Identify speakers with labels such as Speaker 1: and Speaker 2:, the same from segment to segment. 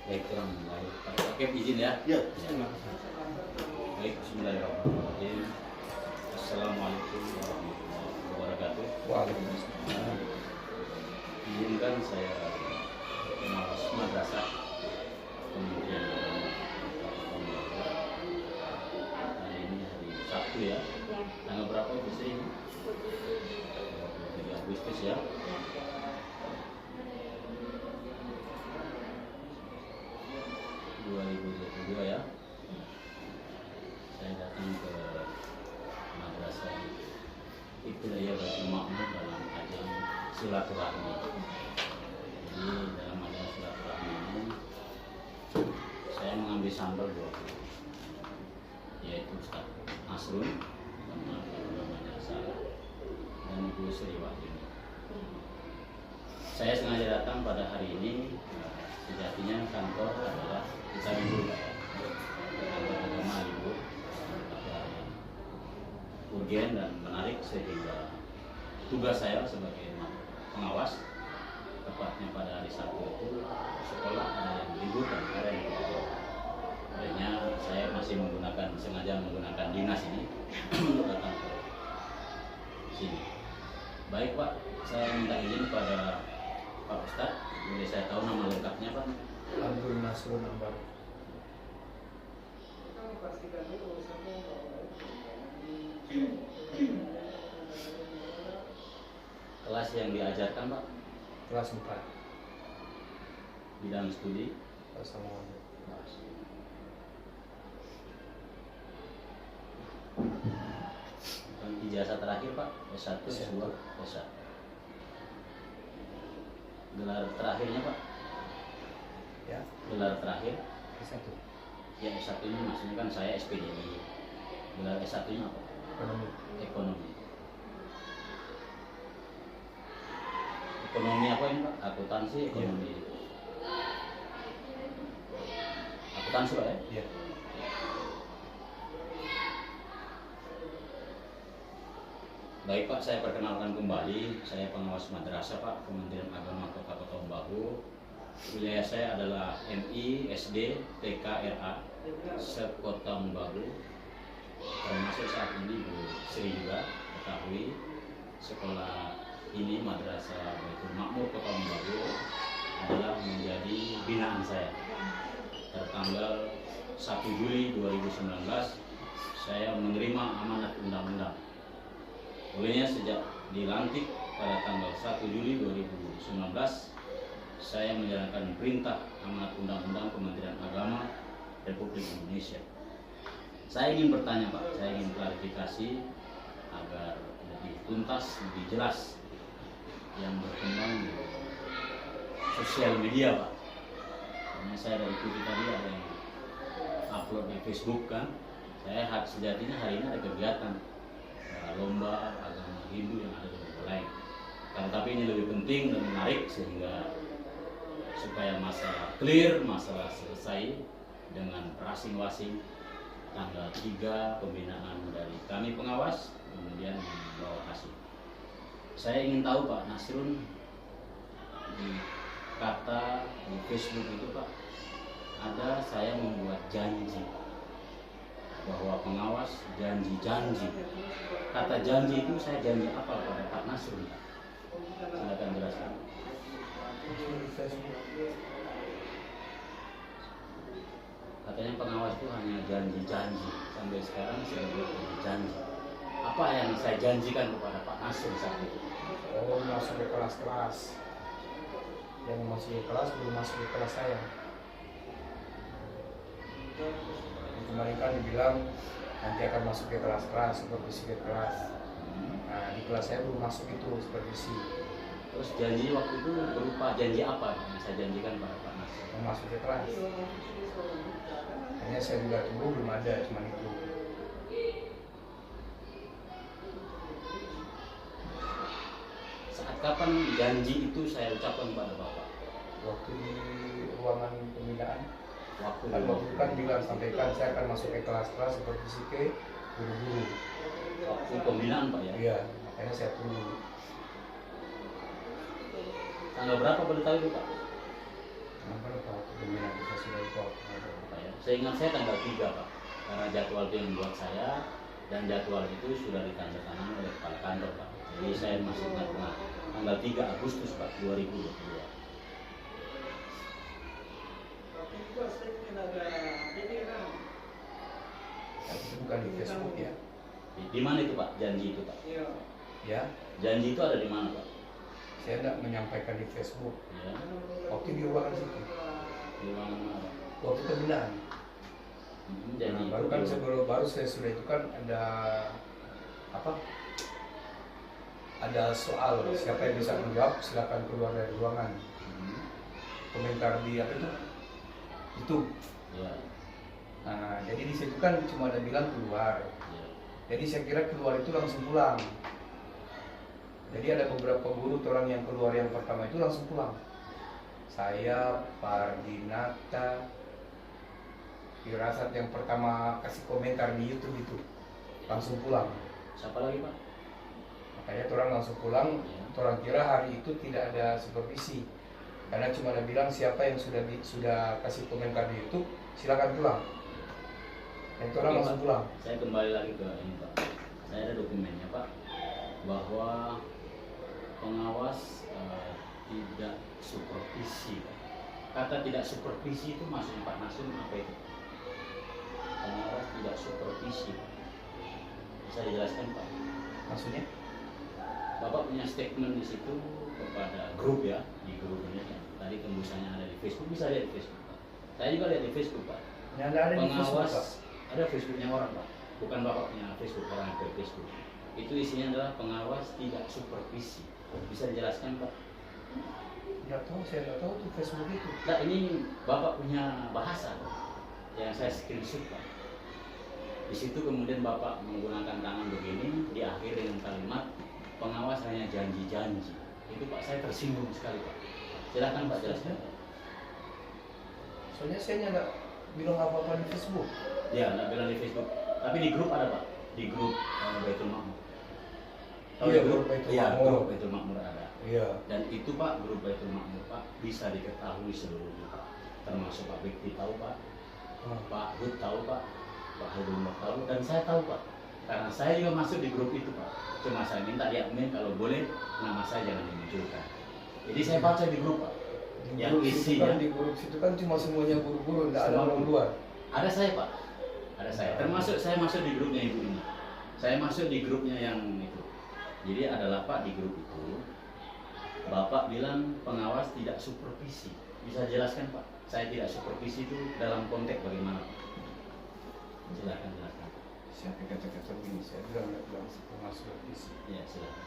Speaker 1: Baik, kurang baik. Oke, izin ya.
Speaker 2: Ya.
Speaker 1: Baik, bismillahirrahmanirrahim. Assalamualaikum warahmatullahi wabarakatuh.
Speaker 2: Waalaikumsalam.
Speaker 1: Izinkan saya pengawas madrasah Kementerian Agama Kabupaten Bogor. Hari ini hari Sabtu ya. Tanggal berapa Bu Sri? 23 Agustus ya. 2022 ya. Saya datang ke madrasah Ibtidaiyah Baitul Ma'mur dalam ajang silaturahmi. Jadi dalam ajang silaturahmi ini saya mengambil sampel 20, yaitu Ustaz Nasrun, namanya salah, dan Ibu Sri Wahyuni. Saya sengaja datang pada hari ini. Sejatinya kantor adalah kita libur ya, kantor agama libur, ada yang urgen dan menarik sehingga tugas saya sebagai pengawas, tepatnya pada hari Sabtu itu sekolah ada yang libur dan ada yang libur. Akhirnya saya masih sengaja menggunakan dinas ini untuk datang ke sini. Baik Pak, saya minta izin pada Pak Ustadz, boleh saya tahu nama lengkapnya Pak?
Speaker 2: Abdul Nasrun Ambar.
Speaker 1: Kelas yang diajarkan Pak?
Speaker 2: Kelas 4.
Speaker 1: Bidang studi?
Speaker 2: Assalamualaikum.
Speaker 1: Dan ijazah terakhir Pak? S1, S2, S1. Gelar terakhirnya Pak?
Speaker 2: Ya.
Speaker 1: Gelar terakhir?
Speaker 2: S1.
Speaker 1: Ya S1 ini maksudnya kan saya SPDI. Gelar S1 nya apa?
Speaker 2: Ekonomi.
Speaker 1: Ekonomi. Ekonomi apa ini Pak? Akuntansi, ekonomi. Akuntansi Pak ya?
Speaker 2: Iya.
Speaker 1: Baik Pak, saya perkenalkan kembali. Saya pengawas madrasah Pak, Kementerian Agama Kota Tembagu. Wilayah saya adalah MI, SD, TK, RA, sekota Tembagu. Termasuk saat ini Bu Sri juga ketahui sekolah ini Madrasah Baitul Ma'mur Kota Tembagu adalah menjadi binaan saya. Tertanggal 1 Juli 2019 saya menerima amanat undang-undang. Olehnya sejak dilantik pada tanggal 1 Juli 2019 saya menjalankan perintah amanat undang-undang Kementerian Agama Republik Indonesia. Saya ingin bertanya Pak, saya ingin klarifikasi agar lebih tuntas, lebih jelas yang berkembang di sosial media Pak. Karena saya dari ikuti tadi ada yang upload di Facebook kan. Saya sejatinya hari ini ada kegiatan lomba agama Hindu yang ada di negara lain. Tapi ini lebih penting dan menarik sehingga supaya masalah clear, masalah selesai dengan rasing-wasing. Tanggal 3 pembinaan dari kami pengawas, kemudian membawa hasil. Saya ingin tahu Pak Nasrun, di kata di Facebook itu Pak, ada saya membuat janji bahwa pengawas janji-janji. Kata janji itu saya janji apa pada Pak Nasrun? Silakan jelaskan. Katanya pengawas itu hanya janji-janji. Sampai sekarang saya belum janji. Apa yang saya janjikan kepada Pak Nasrun saat itu?
Speaker 2: Oh, masuk ke kelas-kelas. Yang masuk ke kelas belum masuk ke kelas saya. Kemarin kan dibilang nanti akan masuk ke kelas-kelas, supervisi ke kelas. Nah, di kelas saya belum masuk itu supervisi.
Speaker 1: Terus janji waktu itu berupa janji apa yang saya janjikan pada Pak Nasrun?
Speaker 2: Mau masuk ke kelas. Hanya saya juga tunggu belum ada, cuma itu.
Speaker 1: Saat kapan janji itu saya ucapkan pada Bapak?
Speaker 2: Waktu di ruangan pembinaan.
Speaker 1: Waktu
Speaker 2: Kan bilang sampaikan saya akan masuk ke kelas-kelas supervisi ke guru-guru.
Speaker 1: waktu pembinaan Pak ya?
Speaker 2: Iya, makanya saya tunggu.
Speaker 1: Tanggal berapa boleh tahu itu Pak?
Speaker 2: Kenapa Pak pembinaan repot.
Speaker 1: Pak ya. Seingat saya tanggal 3 Pak, karena jadwal itu yang buat saya, dan jadwal itu sudah ditandatangani oleh kepala kantor Pak. Jadi saya masih ingat tanggal 3 Agustus Pak 2022.
Speaker 2: Itu bukan di Facebook ya.
Speaker 1: Di mana itu Pak janji itu Pak?
Speaker 2: Ya,
Speaker 1: Janji itu ada di mana Pak?
Speaker 2: saya tidak menyampaikan di Facebook.
Speaker 1: Ya.
Speaker 2: Waktu di ruangan situ,
Speaker 1: Di mana Pak?
Speaker 2: waktu pembinaan.
Speaker 1: Janji
Speaker 2: Nah, baru
Speaker 1: itu
Speaker 2: kan
Speaker 1: di-
Speaker 2: sebelum baru saya sudah itu kan ada apa? Ada soal siapa yang bisa menjawab, silakan keluar dari ruangan.
Speaker 1: Hmm,
Speaker 2: Komentar di apa itu? YouTube.
Speaker 1: Ya.
Speaker 2: Nah, jadi di situ kan cuma ada bilang keluar.
Speaker 1: Ya.
Speaker 2: Jadi saya kira keluar itu langsung pulang. Jadi ada beberapa guru orang yang keluar yang pertama itu langsung pulang. Saya, Pardinata, Firasat yang pertama kasih komentar di YouTube itu langsung pulang.
Speaker 1: Siapa lagi Pak?
Speaker 2: Makanya orang langsung pulang.
Speaker 1: Ya.
Speaker 2: Orang kira hari itu tidak ada supervisi. Karena cuma ada bilang siapa yang sudah kasih komentar di YouTube silakan pulang. Dan itu orang
Speaker 1: Oke,
Speaker 2: langsung
Speaker 1: Pak.
Speaker 2: pulang.
Speaker 1: Saya kembali lagi ke ini Pak. Saya ada dokumennya Pak, bahwa pengawas tidak supervisi Pak. Kata tidak supervisi itu maksudnya Pak Nasum apa itu? Pengawas tidak supervisi Pak. Bisa dijelaskan Pak?
Speaker 2: Maksudnya?
Speaker 1: Bapak punya statement di situ kepada grup ya, di grup ini ya. Tadi tembusannya ada di Facebook, bisa lihat di Facebook Pak. Saya juga lihat di Facebook Pak.
Speaker 2: Yang ada di Facebook,
Speaker 1: Pengawas
Speaker 2: Pak.
Speaker 1: ada Facebooknya orang Pak, bukan Bapak punya Facebook, orang yang punya Facebook. Itu isinya adalah pengawas tidak supervisi. Bisa dijelaskan Pak?
Speaker 2: Nggak tahu, saya nggak tahu tuh Facebook itu.
Speaker 1: Nah ini Bapak punya bahasa Pak, yang saya screenshot Pak. Di situ kemudian Bapak menggunakan tangan begini, di akhir dengan kalimat pengawas hanya janji-janji. Itu Pak saya tersinggung sekali Pak. Silakan Pak jelaskan. Pak.
Speaker 2: Soalnya saya nggak bilang apa-apa di Facebook.
Speaker 1: Ya, nggak bilang di Facebook, tapi di grup ada Pak, di grup Baitul Makmur. Tahu
Speaker 2: Iya,
Speaker 1: di
Speaker 2: grup Baitul
Speaker 1: Iya,
Speaker 2: Makmur.
Speaker 1: grup Baitul Makmur ada.
Speaker 2: Iya.
Speaker 1: Dan itu Pak, grup Baitul Makmur Pak bisa diketahui seluruhnya Pak. Termasuk Pak Bekti tahu Pak, Pak Hud tahu Pak, Pak Haidumar tahu, dan saya tahu Pak. Karena saya juga masuk di grup itu Pak. Cuma saya minta di admin kalau boleh nama saya jangan dimunculkan. Jadi saya baca di grup Pak.
Speaker 2: Di
Speaker 1: Yang
Speaker 2: grup situ
Speaker 1: isinya
Speaker 2: kan, di grup situ kan cuma semuanya guru-guru, nggak ada
Speaker 1: Semua
Speaker 2: orang
Speaker 1: guru.
Speaker 2: luar.
Speaker 1: Ada saya Pak, ada saya. Termasuk saya masuk di grupnya ibu ini. Saya masuk di grupnya yang itu. Jadi adalah Pak di grup itu. Bapak bilang pengawas tidak supervisi. Bisa jelaskan Pak? Saya tidak supervisi itu dalam konteks bagaimana Pak? Silakan jelaskan.
Speaker 2: Siapa kata-kata begini? Saya bilang nggak bilang masuk visi.
Speaker 1: Ya silakan.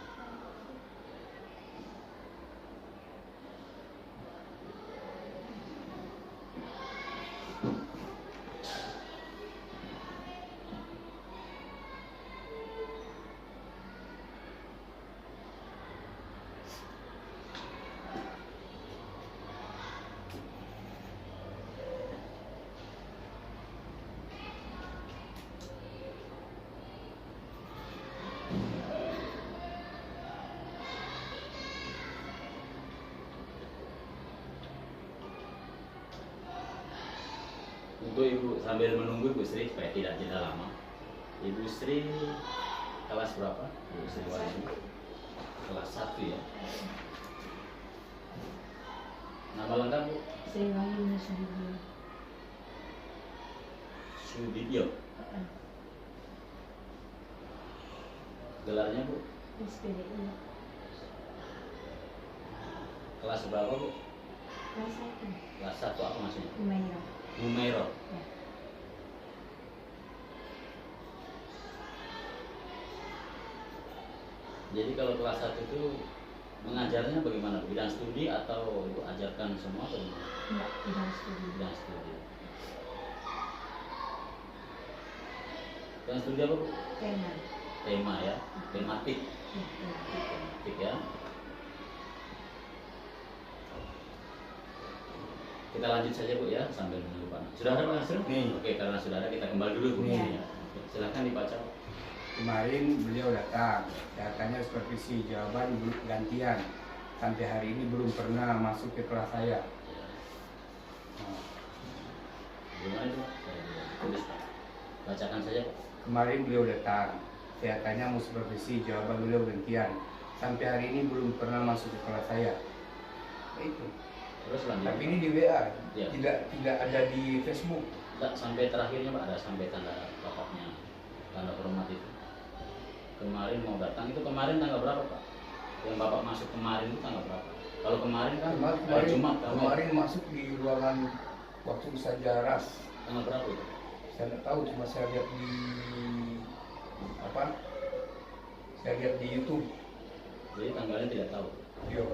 Speaker 1: Untuk Ibu sambil menunggu Ibu Sri supaya tidak jeda lama. Ibu Sri kelas berapa? Ibu Sri Wahyu. Kelas 1 ya. Nama lengkap Bu?
Speaker 3: Sri Wahyuni Sudibyo.
Speaker 1: Sudibyo. Gelarnya Bu?
Speaker 3: SPDI.
Speaker 1: Kelas berapa Bu?
Speaker 3: Kelas 1.
Speaker 1: Kelas 1 apa maksudnya?
Speaker 3: Humaira.
Speaker 1: Humairah.
Speaker 3: Ya.
Speaker 1: Jadi kalau kelas 1 itu mengajarnya bagaimana? Bidang studi atau Ibu ajarkan semua atau gimana?
Speaker 3: Enggak, bidang studi.
Speaker 1: Bidang studi. Bidang studi apa Bu?
Speaker 3: Tema.
Speaker 1: Tema ya, tematik.
Speaker 3: Ya, tematik.
Speaker 1: Tematik ya. Kita lanjut saja Bu ya sambil menunggu Pak. Sudah ada Pak Nasir?
Speaker 2: Nih.
Speaker 1: Oke, karena sudah ada kita kembali dulu Bu.
Speaker 3: Iya.
Speaker 1: Ya. Oke, silakan dibaca Pak.
Speaker 2: Kemarin beliau datang, katanya supervisi, jawaban gantian. Sampai hari ini belum pernah masuk ke kelas saya. Nah, Kemarin beliau datang, saya tanya mau supervisi, jawaban beliau gantian. Sampai hari ini belum pernah masuk ke kelas saya. Itu.
Speaker 1: Terus lanjut.
Speaker 2: Tapi ini di WA,
Speaker 1: Ya.
Speaker 2: tidak ada di Facebook.
Speaker 1: Enggak, sampai terakhirnya Pak ada sampai tanda bapaknya, tanda hormat itu. Kemarin mau datang itu kemarin tanggal berapa Pak? Yang Bapak masuk kemarin itu tanggal berapa? Kalau kemarin kan hari Jumat
Speaker 2: Kemarin masuk di ruangan waktu saja ras.
Speaker 1: tanggal berapa itu?
Speaker 2: Saya tidak tahu, cuma saya lihat di apa? Saya lihat di YouTube.
Speaker 1: Jadi tanggalnya tidak tahu.
Speaker 2: Yo.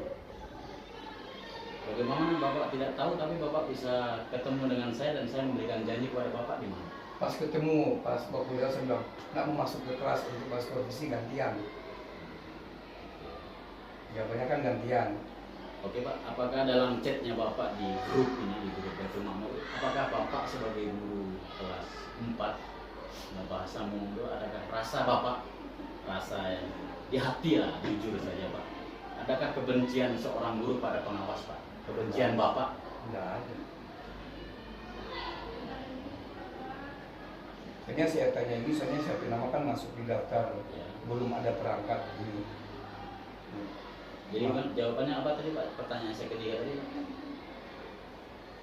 Speaker 1: Bagaimana Bapak tidak tahu tapi Bapak bisa ketemu dengan saya dan saya memberikan janji kepada Bapak di mana?
Speaker 2: Pas ketemu, pas waktu dia saya bilang, nggak mau masuk ke kelas untuk masuk supervisi gantian. Jawabannya kan gantian.
Speaker 1: Oke Pak, apakah dalam chatnya Bapak di grup ini, di grup Baitul Makmur, apakah Bapak sebagai guru kelas 4 bahasa Monggo, adakah rasa Bapak, rasa yang di hati lah, jujur saja Pak, adakah kebencian seorang guru pada pengawas Pak? Kebencian Bapak?
Speaker 2: Nggak ada. Soalnya saya tanya ini, soalnya saya nama kan masuk di daftar,
Speaker 1: Ya.
Speaker 2: belum ada perangkat ini.
Speaker 1: Jadi kan jawabannya apa tadi Pak? Pertanyaan saya ketiga tadi.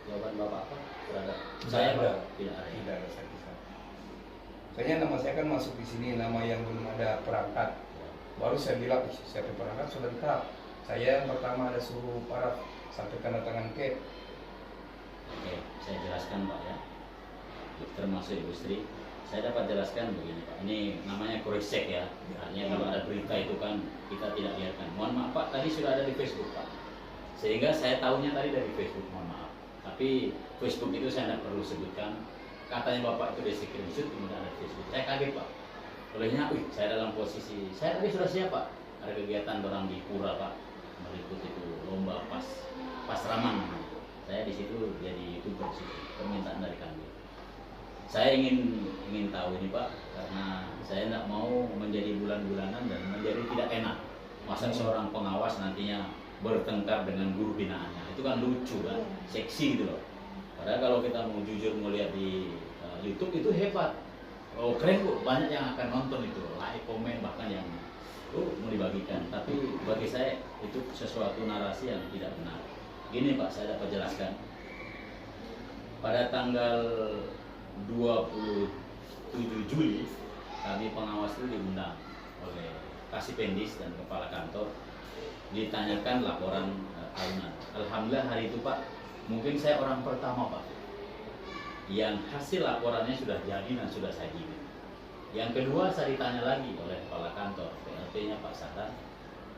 Speaker 1: Jawaban Bapak apa? Terhadap saya
Speaker 2: ada.
Speaker 1: Pak? Tidak ada.
Speaker 2: Tidak ada saya kisah. Soalnya nama saya kan masuk di sini, nama yang belum ada perangkat. Baru saya bilang, saya perangkat sudah lengkap. Saya yang pertama ada suruh paraf sampai tanda tangan ke.
Speaker 1: Oke, saya jelaskan Pak ya. Termasuk Ibu Sri. Saya dapat jelaskan begini Pak. Ini namanya cross-check ya. Artinya kalau ada berita itu kan kita tidak biarkan. Mohon maaf Pak, tadi sudah ada di Facebook Pak. Sehingga saya tahunya tadi dari Facebook, mohon maaf. Tapi Facebook itu saya tidak perlu sebutkan. Katanya Bapak itu di screenshot kemudian ada di Facebook. Saya kaget Pak. Olehnya, saya dalam posisi, saya tadi sudah siap Pak. Ada kegiatan orang di Pura Pak. Meliput itu lomba pas Raman. Saya di situ jadi YouTuber sih. Permintaan dari kami. Saya ingin tahu ini Pak, karena saya tidak mau menjadi bulan-bulanan dan menjadi tidak enak. Masa seorang pengawas nantinya bertengkar dengan guru binaannya, itu kan lucu kan, seksi gitu loh. Padahal kalau kita mau jujur melihat di YouTube itu hebat, oh keren kok, banyak yang akan nonton itu, like, komen bahkan yang mau dibagikan. Tapi bagi saya itu sesuatu narasi yang tidak benar. Gini Pak, saya dapat jelaskan. Pada tanggal 27 Juli kami pengawas itu diundang oleh Kasipendis dan kepala kantor, ditanyakan laporan tahunan. Alhamdulillah hari itu Pak, mungkin saya orang pertama Pak yang hasil laporannya sudah jadi dan sudah saya kirim. Yang kedua saya ditanya lagi oleh kepala kantor PLT-nya Pak Sadan,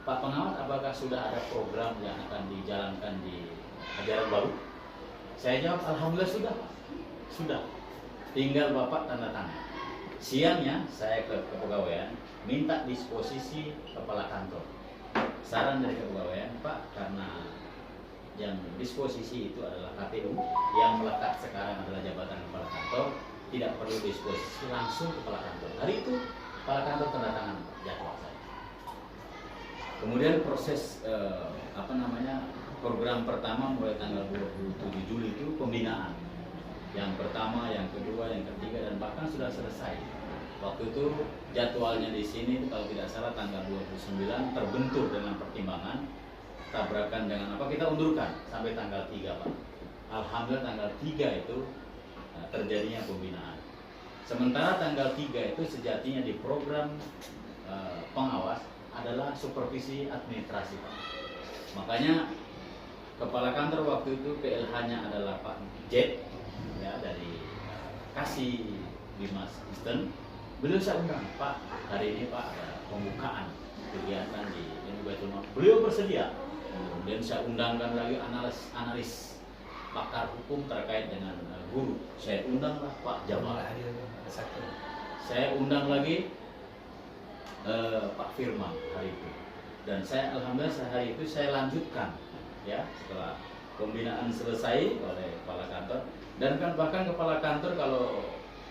Speaker 1: Pak pengawas apakah sudah ada program yang akan dijalankan di ajaran baru? Saya jawab alhamdulillah sudah Pak, sudah. Tinggal Bapak tanda tangan. Siangnya saya ke kepegawaian minta disposisi kepala kantor. Saran dari kepegawaian, Pak, karena yang disposisi itu adalah KTU, yang melekat sekarang adalah jabatan kepala kantor, tidak perlu disposisi, langsung kepala kantor. Hari itu kepala kantor tanda tangan jadwal saya. Kemudian proses program pertama mulai tanggal 27 Juli itu pembinaan. Yang pertama, yang kedua, yang ketiga, dan bahkan sudah selesai. Waktu itu jadwalnya di sini kalau tidak salah tanggal 29 terbentur dengan pertimbangan tabrakan dengan apa, kita undurkan sampai tanggal 3 Pak. Alhamdulillah tanggal 3 itu terjadinya pembinaan. Sementara tanggal 3 itu sejatinya di program pengawas adalah supervisi administrasi Pak. Makanya kepala kantor waktu itu PLH-nya adalah Pak Jet ya, dari Kasih Dimas Eastern. Beliau saya undang, Pak, hari ini Pak ada pembukaan kegiatan di Baitul Makmur. Beliau bersedia. Kemudian saya undangkan lagi analis pakar hukum terkait dengan guru. Saya undanglah Pak Jamal. Saya undang lagi Pak Firman hari itu. Dan saya alhamdulillah hari itu saya lanjutkan ya setelah pembinaan selesai oleh kepala kantor. Dan kan bahkan kepala kantor kalau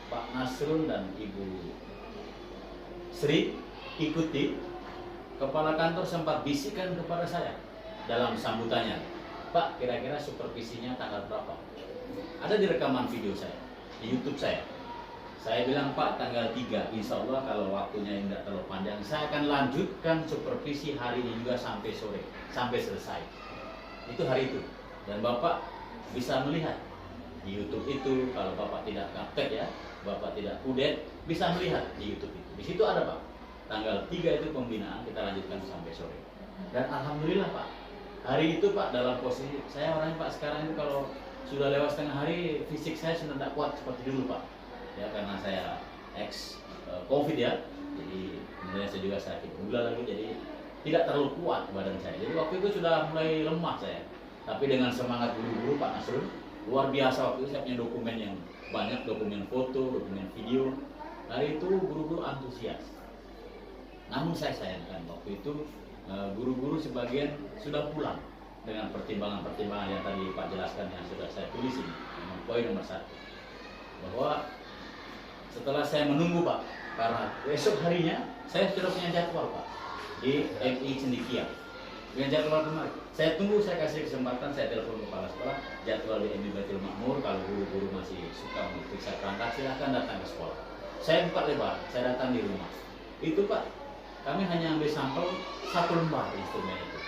Speaker 1: Pak Nasrun dan Ibu Sri ikuti, kepala kantor sempat bisikan kepada saya dalam sambutannya, Pak kira-kira supervisinya tanggal berapa? Ada di rekaman video saya, di YouTube saya. Saya bilang Pak tanggal 3, insya Allah kalau waktunya tidak terlalu panjang, saya akan lanjutkan supervisi hari ini juga sampai sore, sampai selesai. Itu hari itu. Dan Bapak bisa melihat di YouTube itu, kalau Bapak tidak gaptek ya, Bapak tidak kudet, bisa melihat di YouTube itu. Di situ ada Pak, tanggal 3 itu pembinaan, kita lanjutkan sampai sore. Dan Alhamdulillah Pak, hari itu Pak dalam posisi, saya orangnya Pak sekarang itu kalau sudah lewat setengah hari, fisik saya sudah tidak kuat seperti dulu Pak. Ya karena saya COVID ya, jadi kemudian saya juga sakit gula lagi, jadi tidak terlalu kuat badan saya. Jadi waktu itu sudah mulai lemah saya. Tapi dengan semangat guru-guru Pak Nasrul, luar biasa waktu itu saya punya dokumen yang banyak, dokumen foto, dokumen video. Hari itu guru-guru antusias. Namun saya sayangkan waktu itu guru-guru sebagian sudah pulang dengan pertimbangan-pertimbangan yang tadi Pak jelaskan yang sudah saya tulis ini. Poin nomor 1, bahwa setelah saya menunggu Pak, karena besok harinya saya sudah punya jadwal Pak di MI Cendikia, punya jadwal kemarin. Saya tunggu, saya kasih kesempatan, saya telepon kepala sekolah, jadwal di MI Baitul Makmur, kalau guru-guru masih suka untuk periksa perangkat silahkan datang ke sekolah. Saya buka lebar, saya datang di rumah. Itu Pak, kami hanya ambil sampel 1 lembar instrumen itu.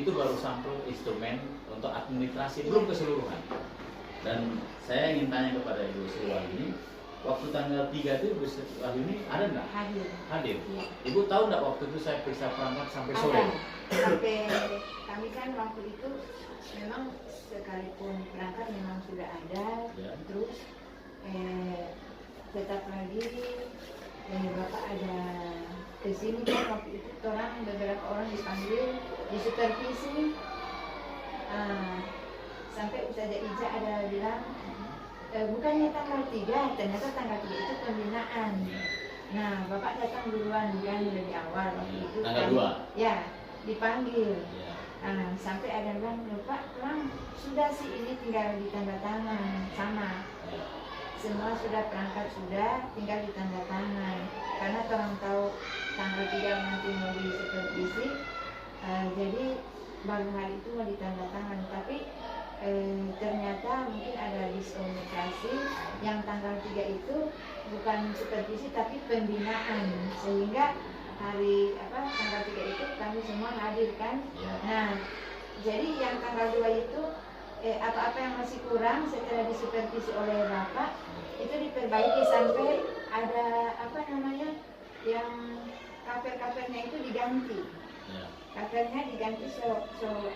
Speaker 1: Itu baru sampel instrumen untuk administrasi, belum keseluruhan. Dan saya ingin tanya kepada Ibu Sri Wahyuni, waktu tanggal 3 itu Ibu Sri Wahyuni ada nggak? Hadir.
Speaker 3: Iya.
Speaker 1: Ibu tahu nggak waktu itu saya periksa perangkat sampai sore?
Speaker 4: Ada. Sampai kami kan waktu itu memang sekalipun perangkat memang sudah ada,
Speaker 1: Ya.
Speaker 4: terus tetap lagi Bapak ada ke sini kan waktu itu orang beberapa orang dipanggil di supervisi. Sampai Ustazah Ija ada bilang bukannya tanggal 3, ternyata tanggal 3 itu pembinaan. Nah, Bapak datang duluan kan lebih awal waktu itu.
Speaker 1: Tanggal 2?
Speaker 4: Ya, dipanggil.
Speaker 1: Ya.
Speaker 4: Sampai ada yang bilang, Pak, sudah sih ini tinggal ditanda tangan sama.
Speaker 1: Ya.
Speaker 4: Semua sudah perangkat sudah, tinggal ditanda tangan. Karena orang tahu tanggal 3 nanti mau di supervisi, jadi baru hari itu mau ditanda tangan. Tapi ternyata mungkin ada diskomunikasi yang tanggal 3 itu bukan supervisi tapi pembinaan, sehingga tanggal 3 itu kami semua hadir kan.
Speaker 1: Ya.
Speaker 4: Nah, jadi yang tanggal 2 itu apa-apa yang masih kurang setelah disupervisi oleh Bapak itu diperbaiki sampai ada yang kaper-kapernya itu diganti.
Speaker 1: Ya.
Speaker 4: Kapernya diganti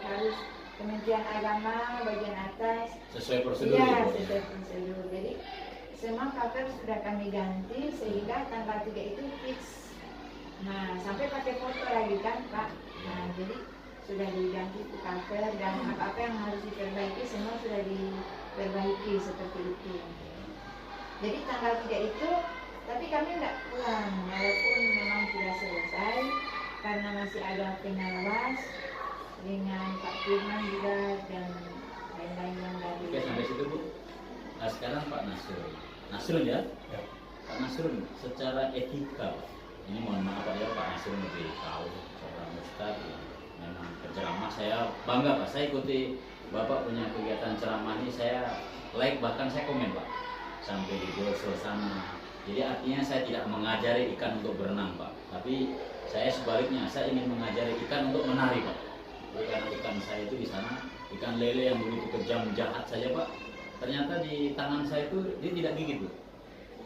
Speaker 4: harus Kementerian Agama bagian atas.
Speaker 1: Sesuai prosedur.
Speaker 4: Iya,
Speaker 1: Ibu.
Speaker 4: sesuai prosedur. Jadi semua kaper sudah kami ganti sehingga tanggal 3 itu fix. Nah, sampai pakai foto lagi kan, Pak. Nah, jadi sudah diganti itu kaper dan apa-apa yang harus diperbaiki semua sudah diperbaiki seperti itu. Jadi tanggal 3 itu, tapi kami tidak pulang walaupun memang sudah selesai karena masih ada pengawas dengan Pak Firman juga dan lain-lain yang dari.
Speaker 1: Oke, sampai situ Bu. Nah sekarang Pak Nasrul ya.
Speaker 2: Ya.
Speaker 1: Pak Nasrul secara etika Pak, ini mohon maaf Pak ya, Pak Nasrul lebih tahu seorang Ustadz yang memang penceramah. Saya bangga Pak, saya ikuti Bapak punya kegiatan ceramah ini, saya like bahkan saya komen Pak sampai di brosur sana. Jadi artinya saya tidak mengajari ikan untuk berenang Pak, tapi saya sebaliknya, saya ingin mengajari ikan untuk menari Pak. Jadi karena ikan saya itu di sana ikan lele yang begitu kejam jahat saja Pak, ternyata di tangan saya itu dia tidak gigit Bu.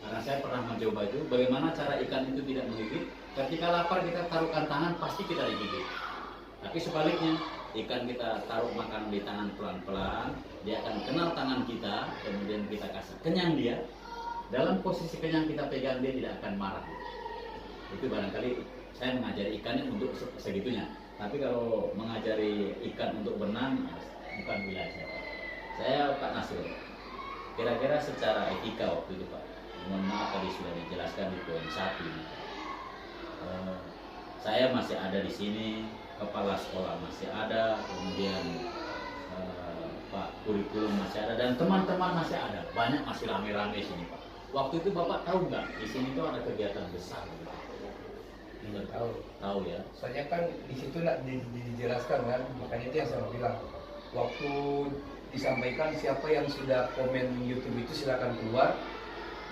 Speaker 1: Karena saya pernah mencoba itu bagaimana cara ikan itu tidak menggigit. Ketika lapar kita taruhkan tangan pasti kita digigit. Tapi sebaliknya ikan kita taruh makan di tangan pelan-pelan, dia akan kenal tangan kita, kemudian kita kasih kenyang dia. Dalam posisi kenyang kita pegang dia tidak akan marah. Itu barangkali saya mengajari ikannya untuk segitunya. Tapi kalau mengajari ikan untuk berenang, bukan wilayah saya Pak. Saya Pak Nasrul. Kira-kira secara etika waktu itu Pak, mohon maaf tadi sudah dijelaskan di poin 1 ini. Saya masih ada di sini, kepala sekolah masih ada, kemudian Pak kurikulum masih ada, dan teman-teman masih ada. Banyak masih rame-rame sini Pak. Waktu itu Bapak tahu nggak di sini tuh ada kegiatan besar gitu? Tahu ya.
Speaker 2: Soalnya kan di situ nak dijelaskan kan, makanya itu yang saya bilang. Waktu disampaikan siapa yang sudah komen YouTube itu silakan keluar.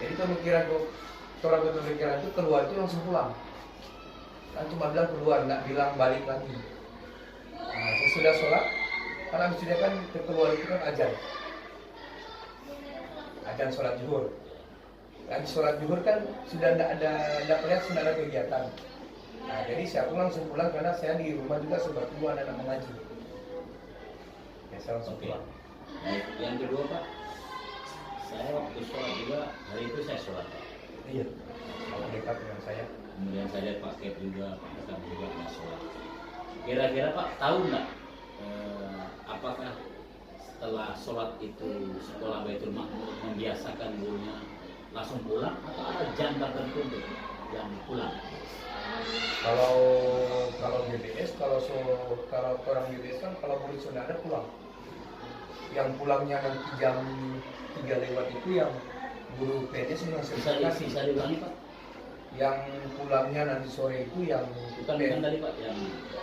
Speaker 2: Jadi pemikiran itu keluar itu langsung pulang. Kan cuma bilang keluar, nggak bilang balik lagi. Nah, sesudah sholat, karena habisnya kan keluar itu kan ajan sholat zuhur. Habis sholat zuhur kan sudah nggak sudah ada kegiatan. Nah, jadi saya langsung pulang karena saya di rumah juga sempat dua anak mengaji. Ya, saya langsung
Speaker 1: Oke.
Speaker 2: pulang.
Speaker 1: Baik, yang kedua Pak, saya waktu sholat juga hari itu saya sholat Pak.
Speaker 2: Iya, kalau dekat dengan saya.
Speaker 1: Kemudian saya lihat Pak Kep juga, Pak Rekam juga nggak sholat. Kira-kira Pak tahu nggak apakah setelah sholat itu sekolah Baitul Makmur membiasakan gurunya langsung pulang atau ada jam tertentu untuk yang pulang?
Speaker 2: Kalau GBS, kalau orang GBS kan kalau murid saudara pulang. Yang pulangnya nanti jam 3 lewat itu yang guru PNS
Speaker 1: Bisa diulangi Pak?
Speaker 2: Yang pulangnya nanti sore itu yang
Speaker 1: Bukan tadi Pak yang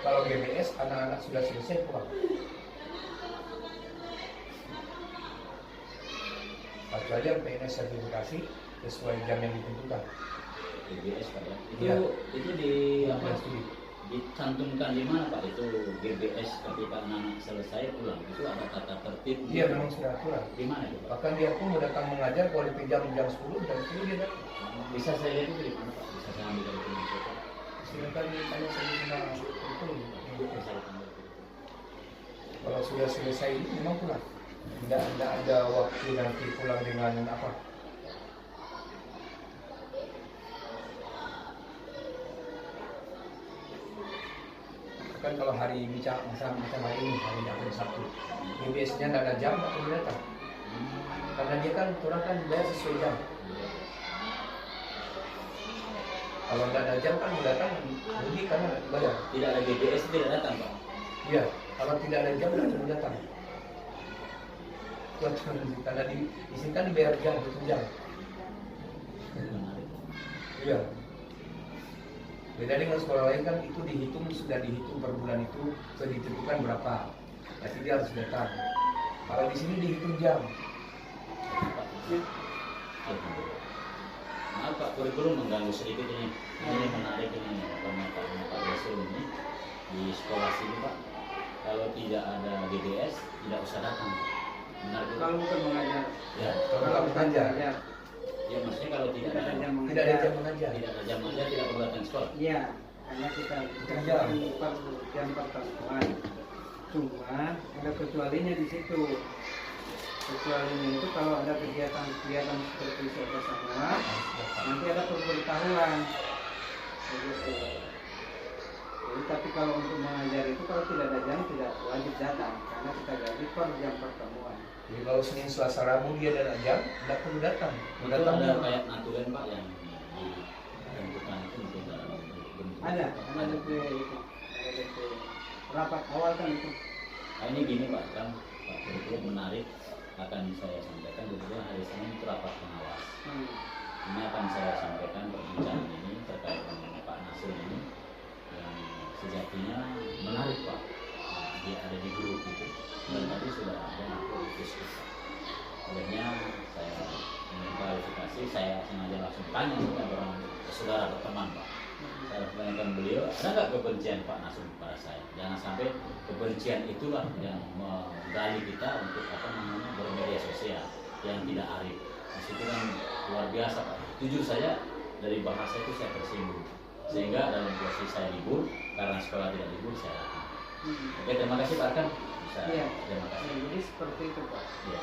Speaker 2: kalau GBS anak-anak sudah selesai pulang. Kecuali yang PNS sertifikasi sesuai jam yang ditentukan.
Speaker 1: GBS Pak ya?
Speaker 2: Iya.
Speaker 1: Itu di apa?
Speaker 2: Studi.
Speaker 1: Dicantumkan di mana Pak itu GBS ketika anak selesai pulang itu ada tata tertib?
Speaker 2: Iya, memang sudah aturan.
Speaker 1: Di mana itu Pak?
Speaker 2: Bahkan dia pun mau datang mengajar kalau dipinjam jam 10 dia datang.
Speaker 1: Bisa saya lihat itu di mana Pak? Bisa saya ambil dari sini Pak?
Speaker 2: Silakan ditanya saja sama itu.
Speaker 1: Bisa ditambah itu.
Speaker 2: Kalau sudah selesai ini memang pulang. Tidak ada waktu nanti pulang dengan apa. Kan kalau hari macam hari ini, hari Sabtu, biasanya tidak ada jam, nggak perlu datang. Karena dia kan orang kan bayar sesuai jam. Kalau nggak ada jam kan mau datang rugi karena nggak bayar.
Speaker 1: Tidak ada GBS tidak datang Pak?
Speaker 2: Iya, kalau tidak ada jam nggak perlu datang. Karena di sini kan dibayar jam, 1 jam.
Speaker 1: Menarik.
Speaker 2: Iya. Beda dengan sekolah lain kan itu sudah dihitung per bulan itu sudah ditentukan berapa. Jadi dia harus datang. Kalau di sini dihitung jam.
Speaker 1: Maaf Pak, kurikulum mengganggu sedikit ini. Ini menarik ini pernyataan Pak Yasin ini di sekolah sini Pak. Kalau tidak ada GBS tidak usah datang. Benar Bu?
Speaker 5: Kalau bukan mengajar,
Speaker 1: Ya.
Speaker 2: Kalau nggak mengajar,
Speaker 5: ya,
Speaker 1: Ya maksudnya kalau tidak ada
Speaker 5: jam
Speaker 2: tidak ada jam mengajar.
Speaker 1: tidak ada jam aja tidak perlu datang sekolah.
Speaker 5: Iya, karena kita
Speaker 2: Jam.
Speaker 5: per jam pertemuan. Cuma ada kecualinya di situ. Kecualinya itu kalau ada kegiatan seperti siapa semua, nanti ada pemberitahuan. Begitu. Jadi tapi kalau untuk mengajar itu kalau tidak ada jam tidak wajib datang karena kita gaji per jam pertemuan.
Speaker 2: Jadi kalau Senin, Selasa, Rabu dia ada jam, tidak perlu datang.
Speaker 1: Itu
Speaker 2: Datang
Speaker 1: ada kayak aturan Pak yang ditentukan itu mungkin dalam bentuk.
Speaker 5: Ada DP itu, ada DP rapat awal kan itu.
Speaker 1: Nah, ini gini Pak, kan Pak kurikulum menarik akan saya sampaikan kemudian hari Senin itu rapat pengawas. Ini akan saya sampaikan perbincangan ini terkait dengan Pak Nasir ini yang sejatinya menarik Pak. Nah, dia ada di grup itu dan tadi sudah ada aku diskusi. Olehnya saya mengklarifikasi, saya sengaja langsung tanya kepada orang saudara atau teman Pak. Saya tanyakan beliau, ada nggak kebencian Pak Nasir kepada saya? Jangan sampai kebencian itulah yang menggali kita untuk bermedia sosial yang tidak arif. Itu kan luar biasa Pak. Jujur saya dari bahasa itu saya tersinggung. Sehingga dalam posisi saya libur, karena sekolah tidak libur saya datang. Oke, terima kasih Pak Arkan. Bisa,
Speaker 5: Iya.
Speaker 1: terima kasih.
Speaker 5: Jadi seperti itu Pak.
Speaker 1: Ya,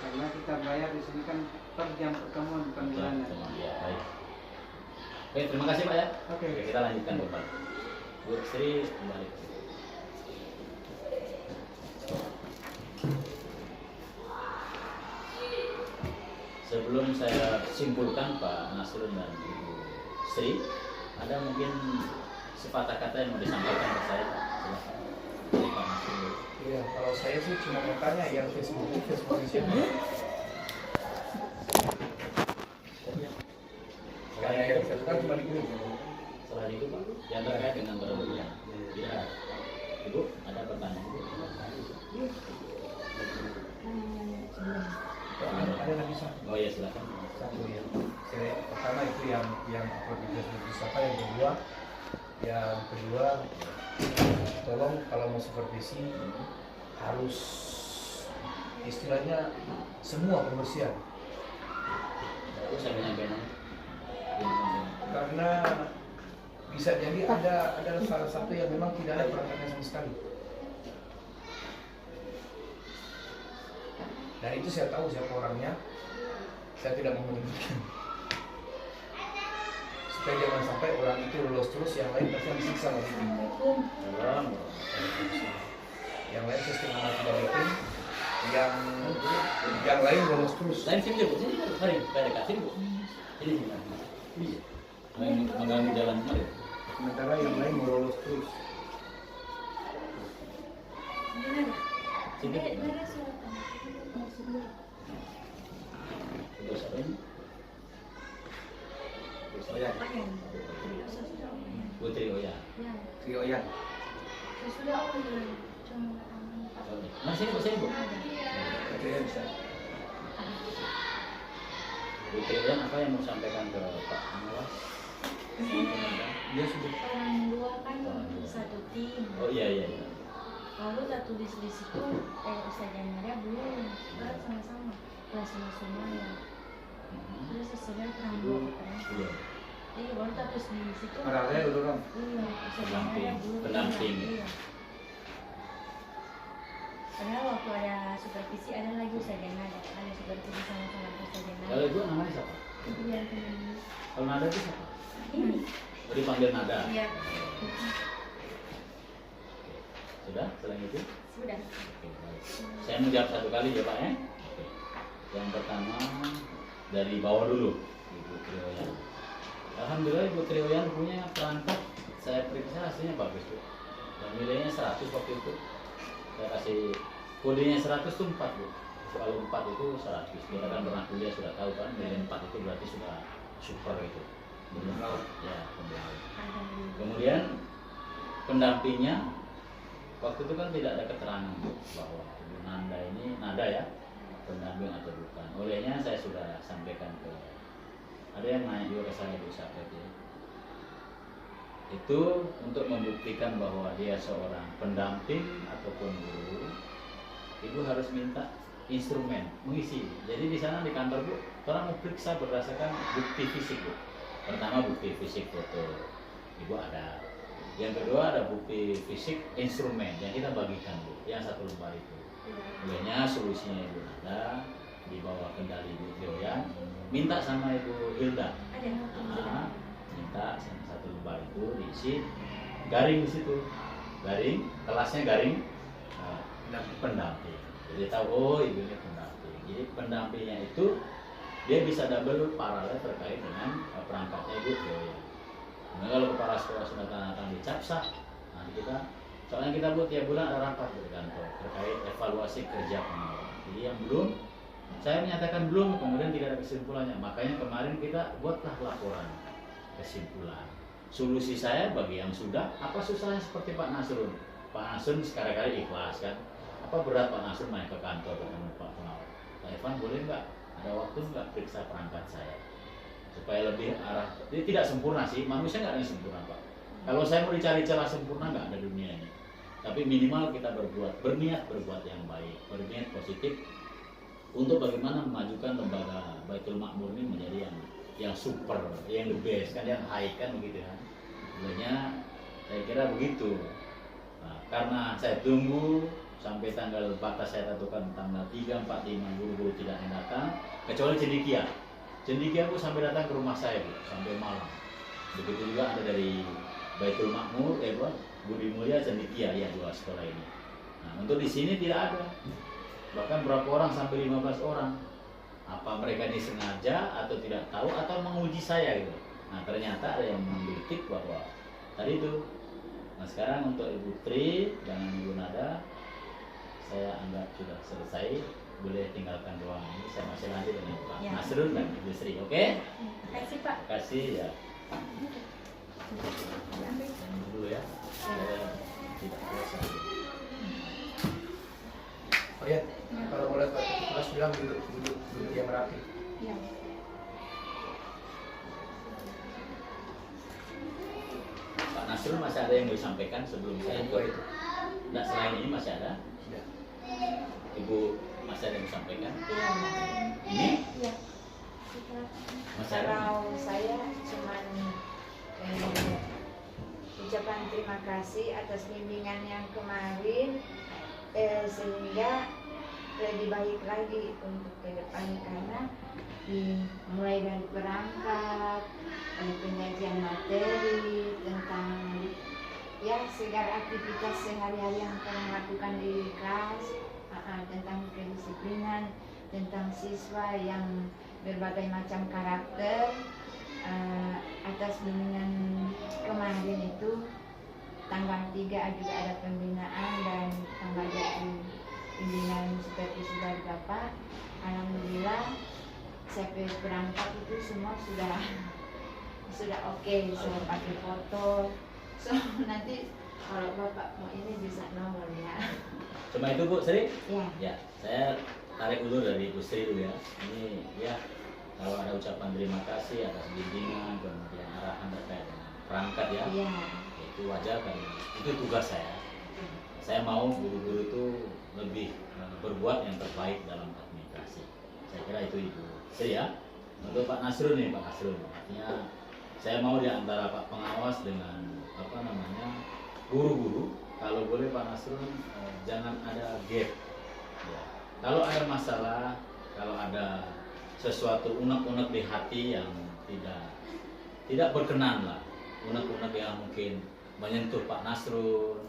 Speaker 5: Karena kita bayar di sini kan per jam pertemuan bukan bulanan.
Speaker 1: ya, baik. Oke, terima kasih Pak ya.
Speaker 5: Oke.
Speaker 1: Oke, kita lanjutkan kembali. Bu Sri kembali. Sebelum saya simpulkan Pak Nasrul dan Ibu Sri, ada mungkin sepatah kata yang mau disampaikan ke saya Pak. Silakan. Dari Pak Nasrul.
Speaker 2: Iya, kalau saya sih cuma mau tanya yang Facebook siapa? Karena yang saya kan cuma di grup.
Speaker 1: Selain itu Pak, yang terkait dengan berlebihan. Tidak. Ibu, ada pertanyaan Ibu?
Speaker 3: Sebelum
Speaker 2: Ada
Speaker 5: lagi satu.
Speaker 1: Oh ya silakan.
Speaker 2: Satu ya. Pertama itu yang aktivitas apa, yang kedua tolong kalau mau supervisi harus istilahnya semua pembersihan,
Speaker 1: Terus saya menyampaikan.
Speaker 2: karena bisa jadi ada salah satu yang memang tidak ada perangkatnya sama sekali. Dan itu saya tahu siapa orangnya, saya tidak mau menyebutkan supaya jangan sampai orang itu lolos terus, yang lain pasti yang disiksa lagi.
Speaker 3: Assalamualaikum.
Speaker 1: Salam.
Speaker 2: Yang lain saya setengah mati balikin, yang lain lolos terus.
Speaker 1: Lain sini Bu, sini Bu. Mari kita dekat sini Bu. Ini sini. Iya. Lain mengganggu jalan mari.
Speaker 2: Sementara yang lain mau lolos terus.
Speaker 1: Sini.
Speaker 3: Ada surat maksudnya.
Speaker 1: Terus apa ini? Terus
Speaker 5: Oyan.
Speaker 3: Ayan.
Speaker 1: Putri Oya.
Speaker 3: Ya.
Speaker 5: Si Oyan.
Speaker 3: Sesudah Oyan. Cuma
Speaker 1: Nah sini Bu, sini Bu.
Speaker 5: Katanya bisa.
Speaker 1: Putri Oya apa yang mau sampaikan ke Pak Anwas?
Speaker 5: Dia sudah
Speaker 3: orang dua kan satu tim.
Speaker 1: Oh iya iya. Iya.
Speaker 3: Lalu udah tulis di situ, Ustaz Janarya belum, kan sama-sama kelas semua ya. Terus sesudah kurang dua kan.
Speaker 1: Iya.
Speaker 3: Jadi baru tak tulis di situ.
Speaker 5: paralel dulu kan.
Speaker 3: Iya, Ustaz Janarya belum.
Speaker 1: Pendamping.
Speaker 3: Iya. Padahal waktu ada supervisi ada lagi Ustaz Janarya, ada supervisi sama-sama Ustaz
Speaker 1: Kalau
Speaker 3: Janarya.
Speaker 1: Ibu namanya siapa?
Speaker 3: Itu yang teman.
Speaker 1: Kalau Nada itu siapa?
Speaker 3: Ini.
Speaker 1: Oh, dipanggil Nada.
Speaker 3: Iya.
Speaker 1: Sudah? Selain itu?
Speaker 3: Sudah.
Speaker 1: Oke, baik. Saya menjawab satu kali ya Pak ya. Oke. Yang pertama dari bawah dulu, Ibu Trioyan. Alhamdulillah Ibu Trioyan punya perangkat, saya periksa hasilnya bagus Bu. Dan nilainya 100 waktu itu. Saya kasih kodenya 100 itu 4 Bu. Kalau 4 itu 100. Kita kan pernah kuliah sudah tahu kan, nilai 4 itu berarti sudah super itu. Belum ya, pembelaan. Kemudian pendampingnya waktu itu kan tidak ada keterangan bahwa Ibu Nanda ini Nada ya pendamping atau bukan. Olehnya saya sudah sampaikan ke, ada yang nanya juga ke saya Bu Syafet ya. Itu untuk membuktikan bahwa dia seorang pendamping ataupun guru, Ibu harus minta instrumen mengisi. Jadi di sana di kantor Bu, orang mau periksa berdasarkan bukti fisik Bu. Pertama bukti fisik foto, Ibu ada. Yang kedua ada bukti fisik instrumen yang kita bagikan Bu, yang satu lembar itu. Mulainya solusinya Ibu Nanda di bawah kendali Ibu Trioyan, minta sama Ibu Hilda.
Speaker 3: Ada.
Speaker 1: Nah, minta sama satu lembar itu diisi garing di situ, garing kelasnya garing pendamping. Jadi tahu oh ibu ini pendamping. Jadi pendampingnya itu dia bisa double paralel terkait dengan perangkatnya Ibu Trioyan. Nah, kalau kepala sekolah sudah tanda tangan dicap sah, nanti kita soalnya kita buat tiap bulan ada rapat di kantor terkait evaluasi kerja pengawas. Jadi yang belum, saya menyatakan belum, kemudian tidak ada kesimpulannya. Makanya kemarin kita buatlah laporan kesimpulan. Solusi saya bagi yang sudah, apa susahnya seperti Pak Nasrun? Pak Nasrun sekali-kali ikhlas kan? Apa berat Pak Nasrun main ke kantor ketemu Pak Pengawas? Pak Evan boleh nggak? Ada waktu nggak periksa perangkat saya? Supaya lebih arah, dia tidak sempurna sih, manusia nggak ada yang sempurna Pak. Kalau saya mau dicari celah sempurna nggak ada dunia ini. Tapi minimal kita berniat berbuat yang baik, berniat positif untuk bagaimana memajukan lembaga Baitul Makmur ini menjadi yang super, yang the best kan, yang high kan begitu kan. Sebenarnya saya kira begitu. Nah, karena saya tunggu sampai tanggal batas saya tentukan tanggal 3, 4, 5 guru-guru tidak datang kecuali cendikia. Cendikia Bu sampai datang ke rumah saya Bu, sampai malam. Begitu juga ada dari Baitul Makmur, Budi Mulia, Cendikia ya dua sekolah ini. Nah, untuk di sini tidak ada. Bahkan berapa orang sampai 15 orang. Apa mereka ini sengaja atau tidak tahu atau menguji saya gitu. Nah, ternyata ada yang mengambil tip bahwa tadi itu. Nah, sekarang untuk Ibu Tri dan Ibu Nada saya anggap sudah selesai. Boleh tinggalkan ruangan ini, saya masih lanjut dengan Pak
Speaker 3: Ya.
Speaker 1: Nasrun dan Ibu Sri, oke?
Speaker 3: Terima kasih Pak.
Speaker 1: Terima kasih ya. Jangan dulu ya. Saya tidak biasa.
Speaker 2: Ya, kalau boleh Pak Mas bilang duduk yang rapi.
Speaker 4: Ya.
Speaker 1: Pak Nasrul masih ada yang disampaikan sebelum saya
Speaker 2: Dua itu.
Speaker 1: Nah, selain ini masih ada?
Speaker 2: Sudah.
Speaker 1: Ibu masih ada yang disampaikan?
Speaker 4: Iya.
Speaker 1: Ini
Speaker 3: Iya. Kita
Speaker 1: masih ada?
Speaker 4: Kalau saya cuman ucapan terima kasih atas bimbingan yang kemarin, sehingga lebih baik lagi untuk ke depan, karena mulai dari perangkat, penyajian materi tentang ya segala aktivitas sehari-hari yang kami lakukan di kelas, tentang kedisiplinan, tentang siswa yang berbagai macam karakter. Atas bimbingan kemarin itu tanggal 3 juga ada pembinaan, dan tanggal 20 bimbingan supervisi dari Bapak. Alhamdulillah sampai berangkat itu semua sudah oke, saya pakai foto. So nanti kalau Bapak mau ini bisa nomor ya.
Speaker 1: Cuma itu Bu Sri?
Speaker 4: Ya.
Speaker 1: Ya, saya tarik dulu dari Bu Sri dulu ya. Ini ya, kalau ada ucapan terima kasih atas bimbingan, kemudian arahan terkait dengan perangkat ya,
Speaker 4: Iya.
Speaker 1: itu wajar kan, itu tugas saya. Saya mau guru-guru itu lebih berbuat yang terbaik dalam administrasi. Saya kira itu Ibu Sri ya. Untuk Pak Nasrul nih, Pak Nasrul, artinya saya mau di antara Pak Pengawas dengan apa namanya guru-guru, kalau boleh Pak Nasrul jangan ada gap. Ya. Kalau ada masalah, kalau ada sesuatu unek-unek di hati yang tidak berkenan lah, unek-unek yang mungkin menyentuh Pak Nasrul,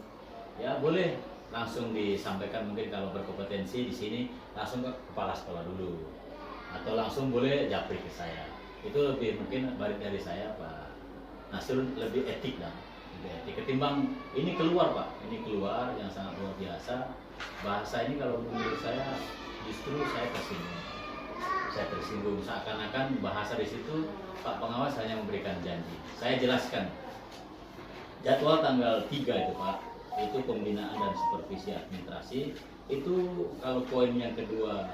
Speaker 1: ya boleh langsung disampaikan, mungkin kalau berkompetensi di sini langsung ke kepala sekolah dulu, atau langsung boleh japri ke saya. Itu lebih mungkin balik dari saya Pak Nasrul, lebih etik lah, lebih etik ketimbang ini keluar Pak, ini keluar yang sangat luar biasa. Bahasa ini kalau menurut saya justru saya tersinggung, seakan-akan bahasa di situ Pak Pengawas hanya memberikan janji. Saya jelaskan jadwal tanggal 3 itu Pak, itu pembinaan dan supervisi administrasi. Itu kalau poin yang kedua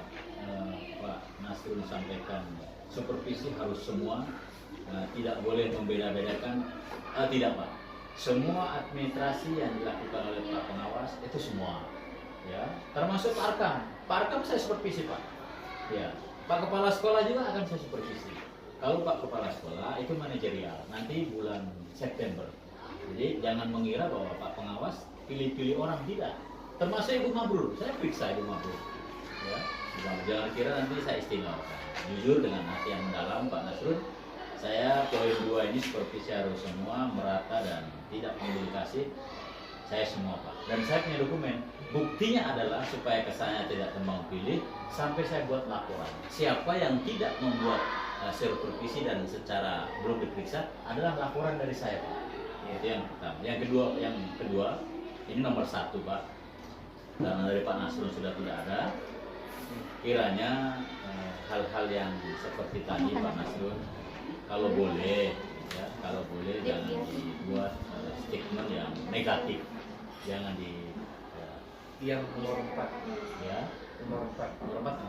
Speaker 1: Pak Nasrul sampaikan, supervisi harus semua, tidak boleh membeda-bedakan. Tidak Pak, semua administrasi yang dilakukan oleh Pak Pengawas itu semua, ya, termasuk Pak Arkam. Pak Arkam saya supervisi Pak, ya. Pak Kepala Sekolah juga akan saya supervisi. Kalau Pak Kepala Sekolah itu manajerial, nanti bulan September. Jadi jangan mengira bahwa Pak Pengawas pilih-pilih orang, tidak. Termasuk Ibu Mabrur, saya periksa Ibu Mabrur. Ya, jangan kira nanti saya istimewakan. Jujur dengan hati yang mendalam Pak Nasrul, saya poin 2 ini supervisi harus semua merata dan tidak mengindikasi. Saya semua Pak, dan saya punya dokumen. Buktinya adalah supaya kesannya tidak tembang pilih, sampai saya buat laporan. Siapa yang tidak membuat supervisi dan secara belum diperiksa adalah laporan dari saya Pak. Itu yang pertama. Yang kedua, ini nomor 1 Pak. Karena dari Pak Nasrul sudah tidak ada, kiranya hal-hal yang seperti tadi Pak Nasrul, kalau boleh, ya, kalau boleh jangan dibuat statement yang negatif. Jangan
Speaker 2: Yang nomor 4.
Speaker 1: ya.
Speaker 2: Nomor 4.
Speaker 1: Nomor 4 apa?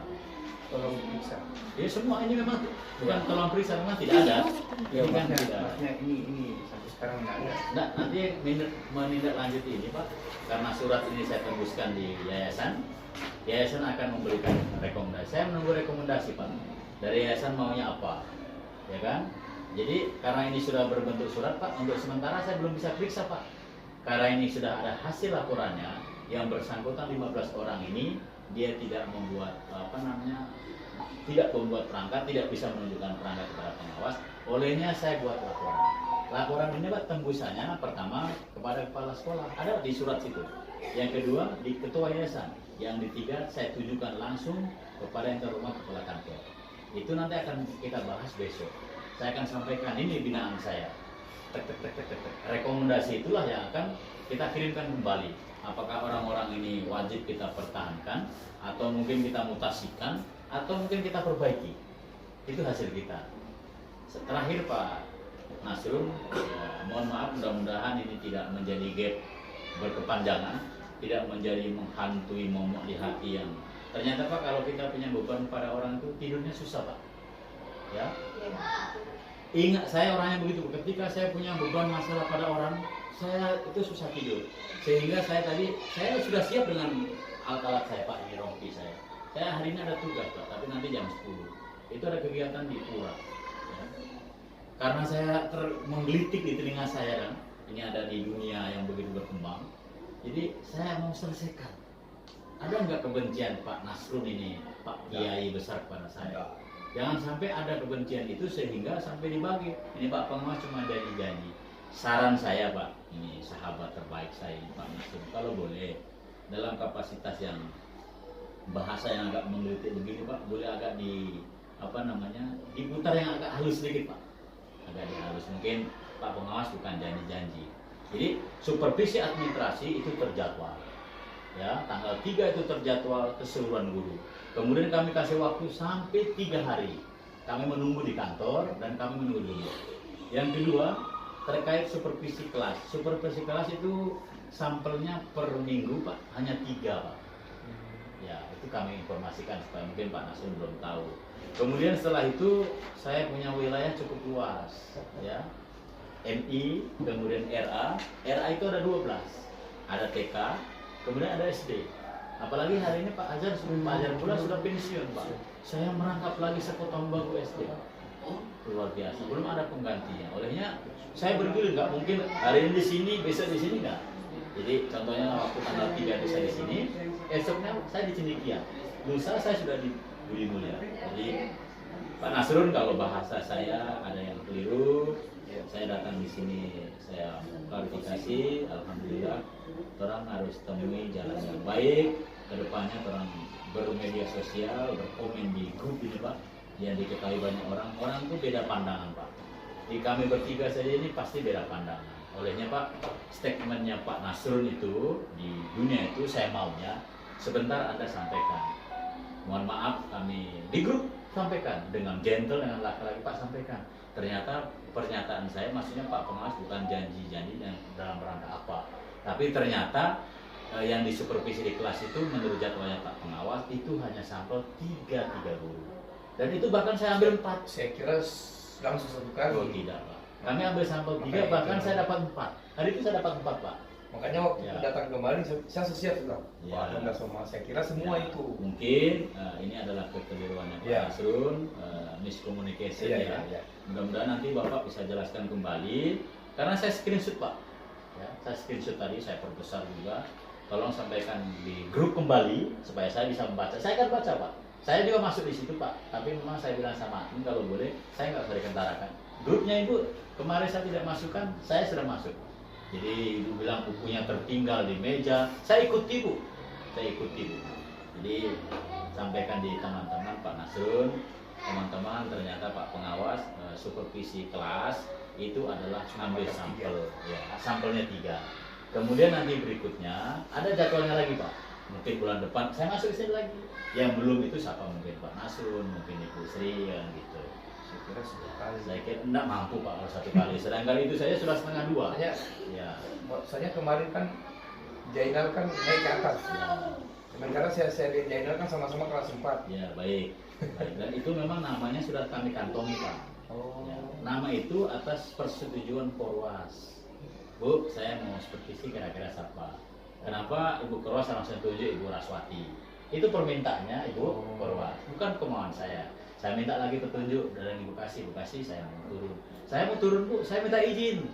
Speaker 2: Tolong periksa.
Speaker 1: Ya semua ini memang bukan tolong periksa, memang tidak ada.
Speaker 2: Ya,
Speaker 1: Ini kan
Speaker 2: maksudnya,
Speaker 1: tidak.
Speaker 2: maksudnya ini sampai sekarang nggak ada.
Speaker 1: Nah, nanti menindaklanjuti ini Pak, karena surat ini saya tembuskan di yayasan. Yayasan akan memberikan rekomendasi. Saya menunggu rekomendasi Pak. Dari yayasan maunya apa, ya kan? Jadi karena ini sudah berbentuk surat Pak, untuk sementara saya belum bisa periksa Pak. Karena ini sudah ada hasil laporannya, yang bersangkutan 15 orang ini dia tidak membuat tidak membuat perangkat, tidak bisa menunjukkan perangkat kepada pengawas. Olehnya saya buat laporan. Laporan ini Pak tembusannya pertama kepada kepala sekolah, ada di surat situ. Yang kedua di ketua yayasan. Yang ketiga saya tujukan langsung kepada yang terhormat kepala kantor. Itu nanti akan kita bahas besok. Saya akan sampaikan ini binaan saya. Rekomendasi itulah yang akan kita kirimkan kembali. Apakah orang-orang ini wajib kita pertahankan, atau mungkin kita mutasikan, atau mungkin kita perbaiki. Itu hasil kita. Terakhir Pak Nasrul, ya, mohon maaf, mudah-mudahan ini tidak menjadi gap berkepanjangan. tidak menjadi menghantui momok di hati yang ternyata Pak, kalau kita punya beban pada orang itu tidurnya susah Pak. Ya. Ingat, saya orangnya begitu. Ketika saya punya beban masalah pada orang, saya itu susah tidur. Sehingga saya sudah siap dengan alat-alat saya Pak, ini rompi saya. Saya hari ini ada tugas Pak, tapi nanti jam 10. Itu ada kegiatan di Pura. Ya. Karena saya menggelitik di telinga saya kan, ini ada di dunia yang begitu berkembang. Jadi saya mau selesaikan. Ada nggak kebencian Pak Nasrun ini, Pak Kiai besar kepada saya? Jangan sampai ada kebencian itu sehingga sampai dibagi. Ini Pak Pengawas cuma janji-janji. Saran saya Pak, ini sahabat terbaik saya Pak Nasrun, kalau boleh dalam kapasitas yang bahasa yang agak menggelitik begini Pak, boleh agak diputar yang agak halus sedikit Pak. Agak dihalus, mungkin Pak Pengawas bukan janji-janji. Jadi supervisi administrasi itu terjadwal. Ya, tanggal 3 itu terjadwal keseluruhan guru. Kemudian kami kasih waktu sampai 3 hari. Kami menunggu di kantor dan kami menunggu dulu. Yang kedua, terkait supervisi kelas. Supervisi kelas itu sampelnya per minggu Pak, hanya 3 Pak. Ya, itu kami informasikan supaya mungkin Pak Nasrun belum tahu. Kemudian setelah itu saya punya wilayah cukup luas, ya. MI, kemudian RA. RA itu ada 12. Ada TK, kemudian ada SD. Apalagi hari ini Pak Azhar pula sudah pensiun Pak. Saya merangkap lagi sepotong bangku SD. Luar biasa, belum ada penggantinya. Olehnya saya berpikir nggak mungkin hari ini di sini, besok di sini nggak. Jadi contohnya waktu tanggal 3 bisa di sini, esoknya saya di Cendekia. Lusa saya sudah di Budi Mulia. Jadi Pak Nasrun, kalau bahasa saya ada yang keliru, saya datang di sini, saya klarifikasi. Alhamdulillah, orang harus temui jalan yang baik. Kedepannya orang bermedia sosial, berkomen di grup ini Pak, yang diketahui banyak orang. Orang itu beda pandangan Pak. Di kami bertiga saja ini pasti beda pandangan. Olehnya Pak, statementnya Pak Nasrun itu di dunia itu saya maunya sebentar Anda sampaikan. Mohon maaf, kami di grup sampaikan dengan gentle, dengan laki-laki Pak sampaikan. Ternyata pernyataan saya maksudnya Pak Pengawas bukan janji-janji yang dalam rangka apa. Tapi ternyata yang disupervisi di kelas itu menurut jadwalnya Pak Pengawas itu hanya sampel 3 guru. Dan itu bahkan saya ambil 4.
Speaker 2: Saya kira langsung 1 kali.
Speaker 1: Oh tidak Pak. Kami ambil sampel 3, bahkan saya dapat 4. Hari itu saya dapat 4 Pak.
Speaker 2: Makanya waktu
Speaker 1: Ya.
Speaker 2: datang kembali saya siap sudah.
Speaker 1: Ya.
Speaker 2: Pak Anda semua, saya kira semua
Speaker 1: Ya,
Speaker 2: itu.
Speaker 1: mungkin ini adalah kekeliruannya Pak
Speaker 2: Ya.
Speaker 1: Nasrun, miscommunication
Speaker 2: Iya,
Speaker 1: ya. Mudah-mudahan nanti Bapak bisa jelaskan kembali. Karena saya screenshot Pak. Ya, saya screenshot tadi, saya perbesar juga. Tolong sampaikan di grup kembali supaya saya bisa membaca. Saya akan baca Pak. Saya juga masuk di situ Pak. Tapi memang saya bilang sama admin kalau boleh saya nggak usah dikentarakan. Grupnya Ibu kemarin saya tidak masukkan, saya sudah masuk. Jadi Ibu bilang bukunya tertinggal di meja, saya ikuti Bu. Saya ikuti Bu. Jadi sampaikan di teman-teman Pak Nasrun, teman-teman ternyata Pak Pengawas supervisi kelas itu adalah ngambil sampel, ya, sampelnya 3. Kemudian nanti berikutnya ada jadwalnya lagi Pak. Mungkin bulan depan saya masuk sini lagi. Yang belum itu siapa, mungkin Pak Nasrun, mungkin Ibu Sri kan gitu.
Speaker 2: Saya kira 1 kali.
Speaker 1: Saya kira enggak mampu Pak kalau 1 kali. Sedangkan itu saya sudah setengah 2.
Speaker 2: Makanya,
Speaker 1: Ya.
Speaker 2: saya kemarin kan Jainal kan naik ke atas.
Speaker 1: Ya.
Speaker 2: Sementara saya lihat Jainal kan sama-sama kelas 4.
Speaker 1: Ya, baik. Baik. Dan itu memang namanya sudah kami kantongi Pak.
Speaker 2: Oh.
Speaker 1: Ya. Nama itu atas persetujuan Porwas. Bu, saya mau supervisi kira-kira siapa? Kenapa Ibu Porwas langsung tunjuk Ibu Raswati? Itu permintaannya Ibu Porwas, bukan kemauan saya. Saya minta lagi petunjuk dari Ibu Kasih, saya mau turun. Saya mau turun Bu, saya minta izin.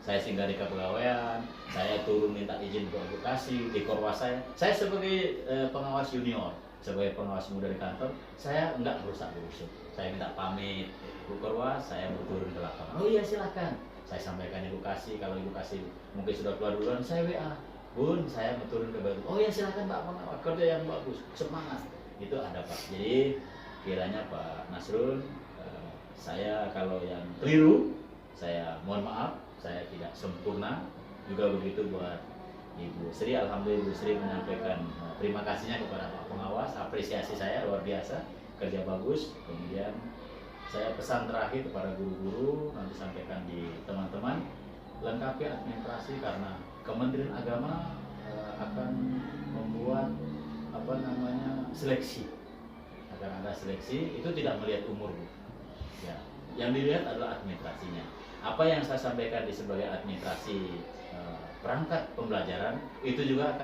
Speaker 1: Saya singgah di kepegawaian, saya turun minta izin ke Ibu Kasih, di Porwas saya. Saya sebagai pengawas junior, sebagai pengawas muda di kantor, saya enggak berusaha berusuk. Saya minta pamit, Ibu Porwas, saya mau turun ke lapangan. Oh iya silakan. Saya sampaikan Ibu Kasih, kalau Ibu Kasih mungkin sudah keluar duluan, saya WA. Bun, saya mau turun ke Batu. Oh ya silakan Pak Pengawas, kerja yang bagus, semangat. Itu ada Pak. Jadi kiranya Pak Nasrun, saya kalau yang keliru, saya mohon maaf, saya tidak sempurna. Juga begitu buat Ibu Sri. Alhamdulillah Ibu Sri menyampaikan terima kasihnya kepada Pak Pengawas, apresiasi saya luar biasa, kerja bagus. Kemudian saya pesan terakhir kepada guru-guru, nanti sampaikan di teman-teman, lengkapi administrasi karena Kementerian Agama akan membuat apa namanya seleksi, akan ada seleksi. Itu tidak melihat umur, Bu. Ya, yang dilihat adalah administrasinya. Apa yang saya sampaikan di sebagai administrasi perangkat pembelajaran itu juga akan